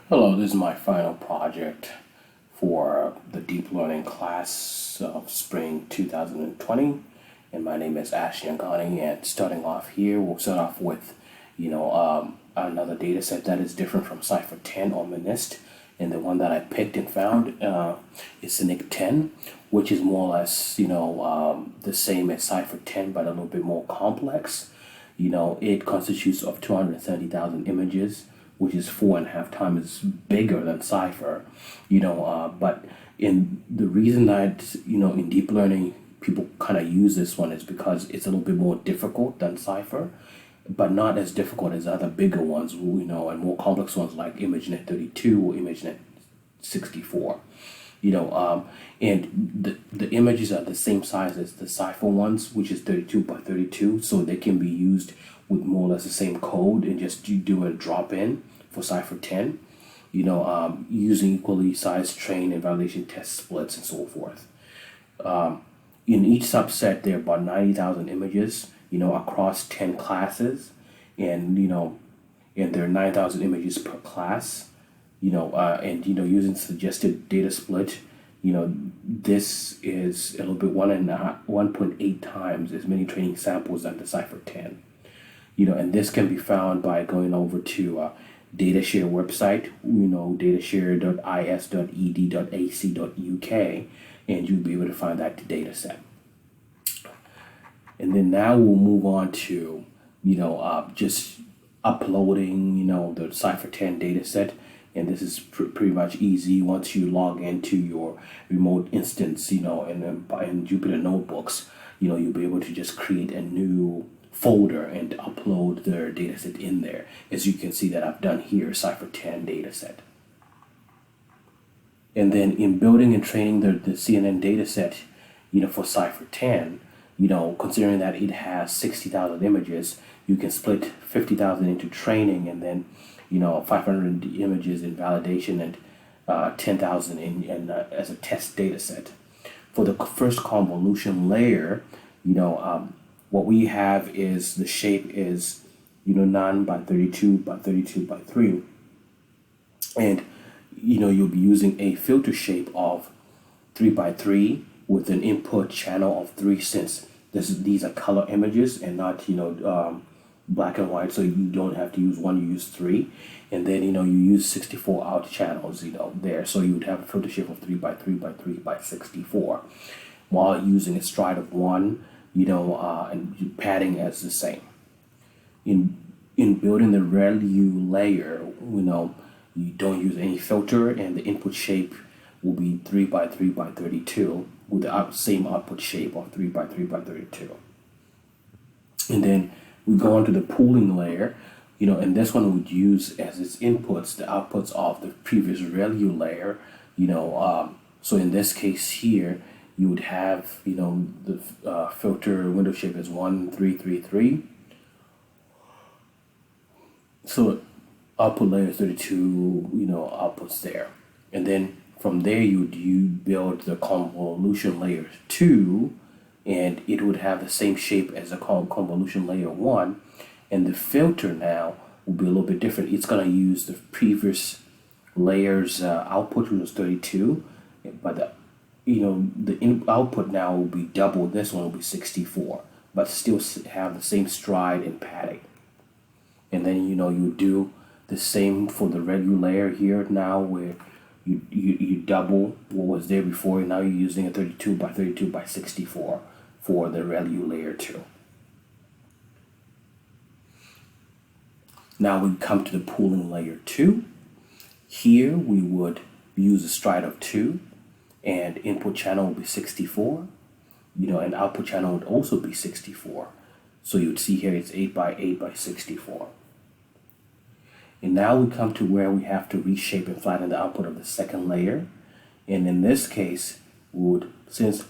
Hello, this is my final project for the deep learning class of spring 2020, and my name is AshNyangani. And starting off here, we'll start off with, another data set that is different from Cipher 10 or MNIST. And the one that I picked and found is SNCC 10, which is more or less, the same as Cipher 10, but a little bit more complex. It constitutes of 270,000 images, which is 4.5 times bigger than Cipher. But in the reason that, in deep learning, people kind of use this one is because it's a little bit more difficult than Cipher, but not as difficult as other bigger ones, and more complex ones like ImageNet 32 or ImageNet 64. And the images are the same size as the Cipher ones, which is 32 by 32, so they can be used with more or less the same code and just do a drop in for Cipher 10, using equally sized train and validation test splits and so forth. In each subset, there are about 90,000 images, across 10 classes, and, and there are 9,000 images per class, using suggested data split, this is a little bit 1.8 times as many training samples as the Cipher 10. And this can be found by going over to DataShare website, datashare.is.ed.ac.uk, and you'll be able to find that data set. And then now we'll move on to, just uploading, the Cipher 10 data set. And this is pretty much easy once you log into your remote instance, in Jupyter Notebooks. You'll be able to just create a new folder and upload their dataset in there. As you can see that I've done here, Cipher 10 dataset. And then in building and training the CNN dataset, for Cipher 10, considering that it has 60,000 images, you can split 50,000 into training and then 500 images in validation and 10,000 in as a test data set. For the first convolution layer, what we have is the shape is 9 by 32 by 32 by 3, and you'll be using a filter shape of 3 by 3 with an input channel of 3, since these are color images and not black and white, so you don't have to use one, you use 3. And then you use 64 out channels there, so you would have a filter shape of 3 by 3 by 3 by 64 while using a stride of 1, and padding as the same. In building the ReLU layer, you don't use any filter, and the input shape will be 3 by 3 by 32 with the same output shape of 3 by 3 by 32. And then we go on to the pooling layer, and this one would use as its inputs the outputs of the previous ReLU layer, so in this case here, you would have, the filter window shape is 1, 3, 3, 3. So output layer 32, outputs there. And then from there, you build the convolution layer 2, and it would have the same shape as the convolution layer 1. And the filter now will be a little bit different. It's going to use the previous layer's output, which was 32, but the output now will be double. This one will be 64, but still have the same stride and padding. And then you do the same for the ReLU layer here now, where you double what was there before. Now you're using a 32 by 32 by 64 for the ReLU layer 2. Now we come to the pooling layer 2. Here we would use a stride of 2, and input channel would be 64, and output channel would also be 64. So you would see here it's 8 by 8 by 64. And now we come to where we have to reshape and flatten the output of the second layer. And in this case, since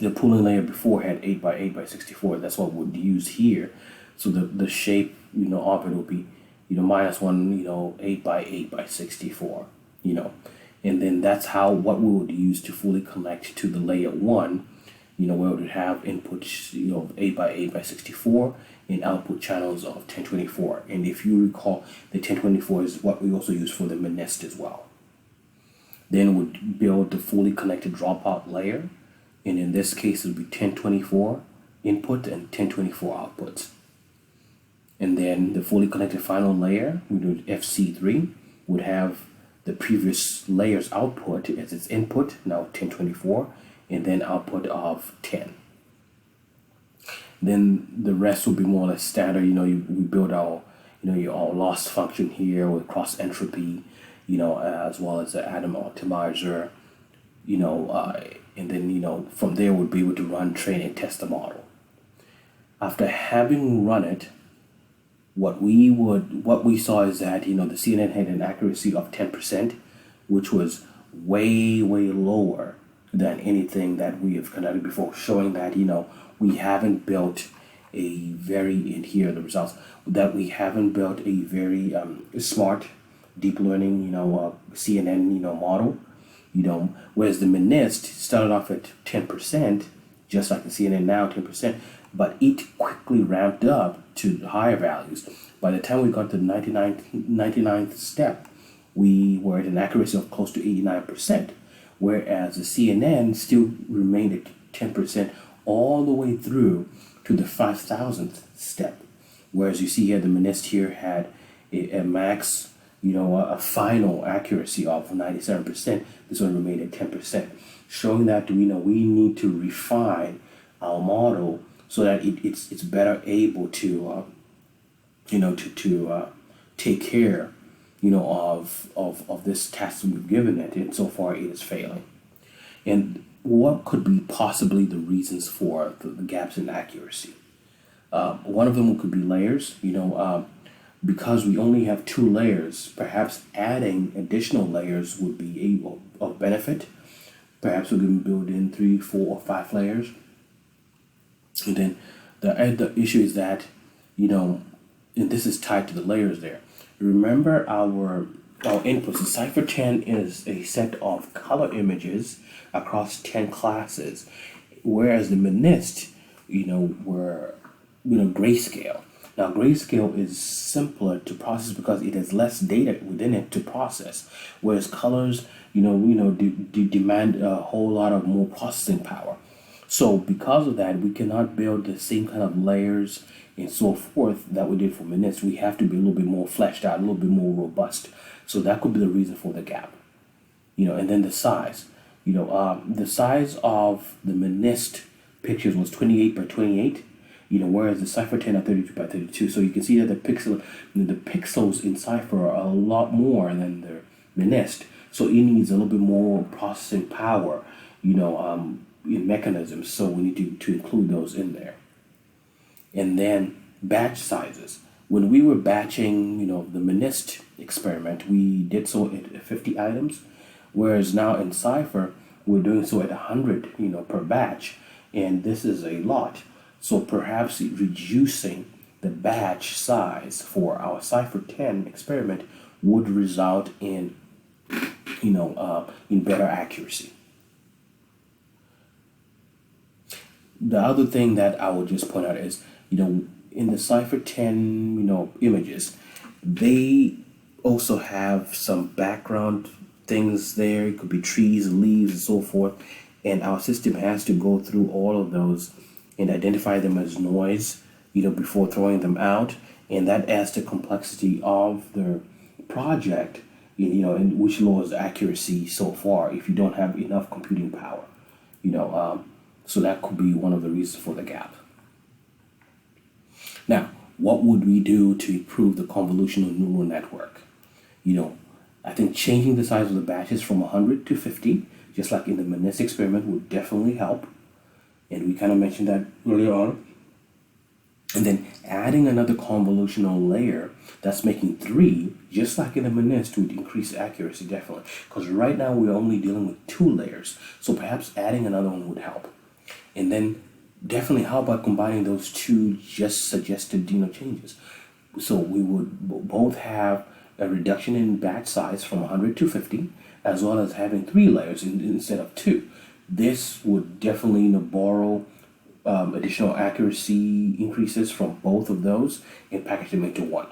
the pooling layer before had 8 by 8 by 64, that's what we'd use here. So the shape, of it will be, -1, 8 by 8 by 64, And then that's what we would use to fully connect to the layer 1, where it would have inputs, 8 by 8 by 64, in output channels of 1024. And if you recall, the 1024 is what we also use for the MNIST as well. Then we'd build the fully connected dropout layer, and in this case it would be 1024 input and 1024 outputs. And then the fully connected final layer, we do FC3, would have the previous layer's output as its input, now 1024, and then output of 10. Then the rest will be more or less standard. We build our, our loss function here with cross entropy, as well as the atom optimizer, and then, from there we'll be able to run, train, and test the model. After having run it, what we saw is that, the CNN had an accuracy of 10%, which was way lower than anything that we have conducted before, showing that, we haven't built a very, and here are the results, that we haven't built a very smart deep learning, CNN, model, whereas the MNIST started off at 10%, just like the CNN now, 10%, but it quickly ramped up to higher values. By the time we got to the 99th step, we were at an accuracy of close to 89%, whereas the CNN still remained at 10% all the way through to the 5,000th step. Whereas you see here, the MNIST here had a max, a final accuracy of 97%. This one remained at 10%, showing that we need to refine our model so that it's better able to take care of this task we've given it, and so far it is failing. And what could be possibly the reasons for the gaps in accuracy? One of them could be layers. Because we only have 2 layers, perhaps adding additional layers would be of benefit. Perhaps we can build in 3, 4, or 5 layers. And then the issue is that, and this is tied to the layers there. Remember our inputs. The Cipher 10 is a set of color images across 10 classes, whereas the MNIST, were grayscale. Now, grayscale is simpler to process because it has less data within it to process, whereas colors, demand a whole lot of more processing power. So because of that, we cannot build the same kind of layers and so forth that we did for MNIST. We have to be a little bit more fleshed out, a little bit more robust. So that could be the reason for the gap. And then the size. The size of the MNIST pictures was 28 by 28. Whereas the Cipher 10 are 32 by 32. So you can see that the pixels in Cipher are a lot more than the MNIST. So it needs a little bit more processing power, in mechanisms. So we need to include those in there. And then batch sizes. When we were batching, the MNIST experiment, we did so at 50 items, whereas now in Cipher, we're doing so at 100, per batch, and this is a lot. So perhaps reducing the batch size for our Cipher 10 experiment would result in, in better accuracy. The other thing that I would just point out is, in the Cipher 10, images, they also have some background things there. It could be trees, leaves, and so forth. And our system has to go through all of those and identify them as noise, before throwing them out. And that adds to complexity of the project, and which lowers accuracy so far if you don't have enough computing power, so that could be one of the reasons for the gap. Now, what would we do to improve the convolutional neural network? I think changing the size of the batches from 100 to 50, just like in the MNIST experiment, would definitely help. And we kind of mentioned that earlier on. And then adding another convolutional layer that's making 3, just like in the MNIST, would increase accuracy, definitely. Because right now we're only dealing with 2 layers. So perhaps adding another one would help. And then definitely, how about combining those 2 just suggested changes? So we would both have a reduction in batch size from 100 to 50, as well as having 3 layers instead of 2. This would definitely borrow additional accuracy increases from both of those and package them into one.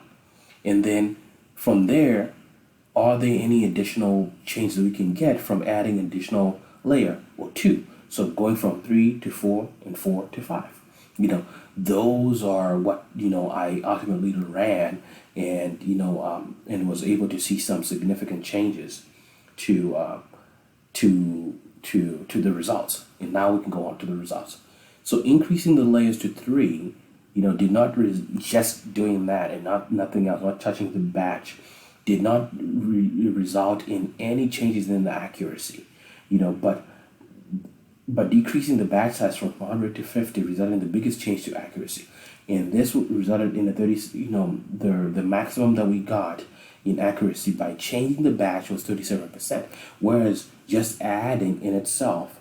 And then from there, are there any additional changes we can get from adding additional layer or two? So going from 3 to 4 and 4 to 5. Those are what I ultimately ran, and and was able to see some significant changes to the results. And now we can go on to the results. So increasing the layers to 3, did not just doing that and nothing else, not touching the batch, did not result in any changes in the accuracy. But decreasing the batch size from 100 to 50 resulted in the biggest change to accuracy. And this resulted in the maximum that we got in accuracy by changing the batch was 37%, whereas just adding in itself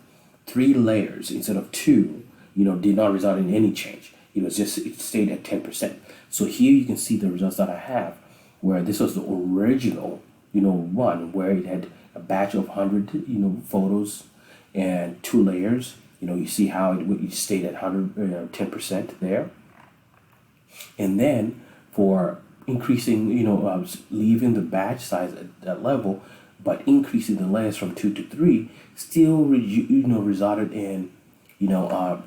3 layers instead of 2, did not result in any change. It stayed at 10%. So here you can see the results that I have, where this was the original, one where it had a batch of 100, photos and 2 layers. You see how it stayed at 10% there. And then for increasing, leaving the batch size at that level, but increasing the layers from 2 to 3, still resulted in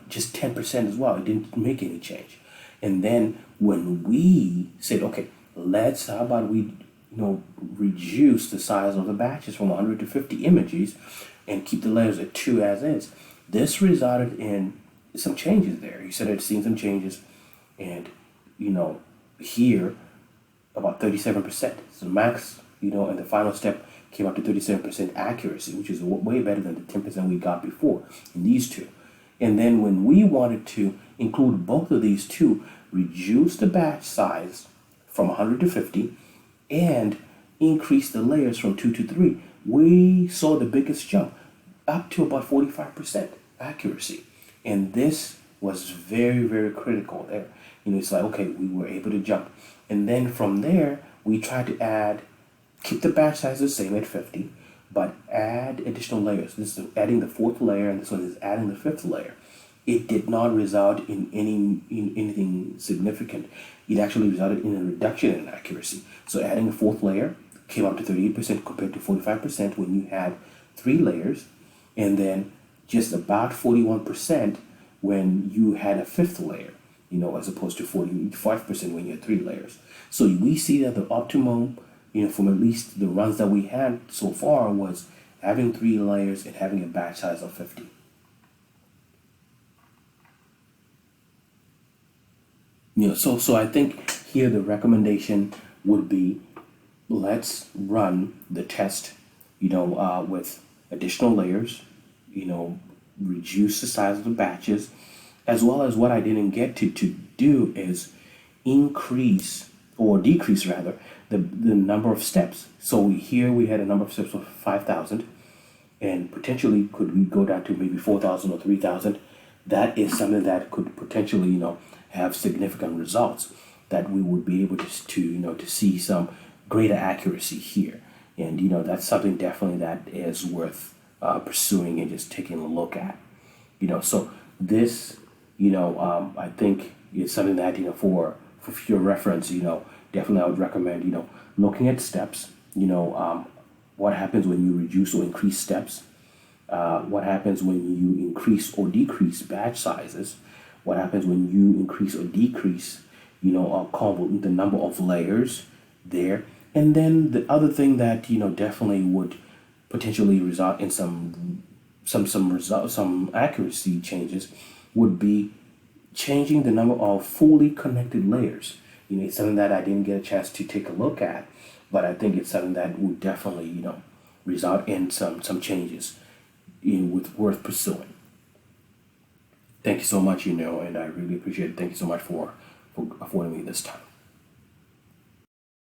just 10% as well. It didn't make any change. And then when we said, okay, how about we reduce the size of the batches from 100 to 50 images and keep the layers at 2 as is, this resulted in some changes there. He said I'd seen some changes, and here about 37%. So max, and the final step came up to 37% accuracy, which is way better than the 10% we got before in these two. And then when we wanted to include both of these two, reduce the batch size from 100 to 50 and increase the layers from 2 to 3, we saw the biggest jump up to about 45% accuracy. And this was very, very critical there. It's like, okay, we were able to jump. And then from there, we tried to keep the batch size the same at 50, but add additional layers. This is adding the 4th layer, and this one is adding the 5th layer. It did not result in anything significant. It actually resulted in a reduction in accuracy. So adding a 4th layer came up to 38% compared to 45% when you had 3 layers, and then just about 41% when you had a 5th layer, as opposed to 45% when you had 3 layers. So we see that the optimum, from at least the runs that we had so far, was having 3 layers and having a batch size of 50. So I think here the recommendation would be, let's run the test, with additional layers, reduce the size of the batches, as well as what I didn't get to do is increase or decrease rather the number of steps. So here we had a number of steps of 5,000, and potentially could we go down to maybe 4,000 or 3,000. That is something that could potentially have significant results, that we would be able to see some greater accuracy here. And that's something definitely that is worth pursuing and just taking a look at. So this I think is something that for future reference, definitely I would recommend looking at steps. What happens when you reduce or increase steps, what happens when you increase or decrease batch sizes, what happens when you increase or decrease the number of layers there. And then the other thing that definitely would potentially result in some accuracy changes would be changing the number of fully connected layers. It's something that I didn't get a chance to take a look at, but I think it's something that would definitely result in some changes worth pursuing. Thank you so much, and I really appreciate it. Thank you so much for affording me this time.